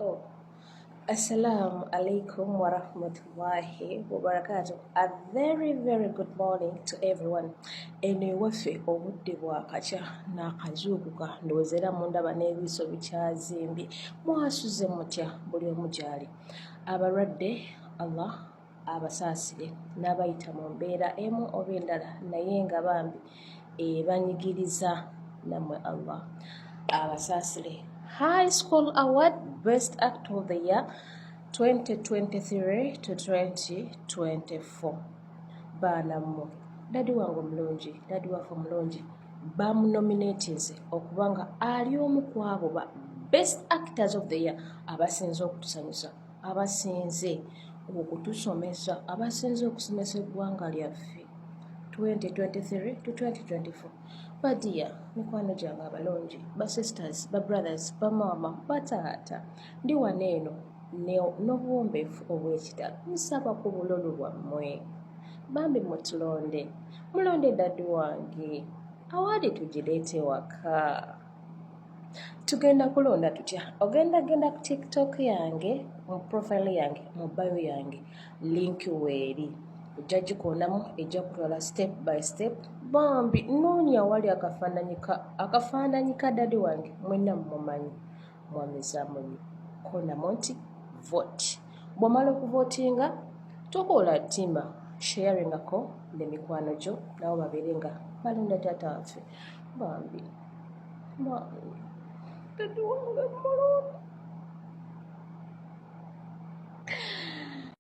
Oh, Assalamu alaikum wa rahmatullahi wa barakatuh. A very good morning to everyone. Eno waffe obudde bwakakya n'akazuukuka ndowooza era mundaba n'ebiso bikyazimbye. Mwasuze mutya buli omu gy'ali. Abalwadde Allah abasaasire n'abayita mu mbeera emu oba endala naye nga bambi banyigiriza nammwe Allah abasaasire. High School Award Best Actor of the Year 2023 to 2024. Baanammu dadi wange omulungi, dadi waffe omulungi bamunominatinze okuba nga ali omu ku abo ba Best Actors of the Year abasinze okutusanyusa, abasinze okutusomesa, abasinze okusomesa eggwanga lyaffe 2023 to 2024. Badia, mikwano gyange abalungi, ba sisters, ba brothers, ba mama, ba taata, ndi wano eno n'obuwombeefu obw'ekitalo nsaba ku bululu bwammwe. Bambi mutulonde, mulonde dadi wange, awaadi tugireete waka. Tugenda kulonda tutya? Genda ku TikTok yange, mu profile yange, mu bio yange, link weeri. Ojja gikonamu ejja kutwala step by step. Bambi noonya wali akafaananyi ka dadi wange mwenna mumumanyi mwamizaamu nnyo. Konamu nti vote. Bw'omala okuvootinga tokola ttima sharingako ne mikwano gyo nabo babeere nga balonda taata waffe. Bambi dadi wange mulungi.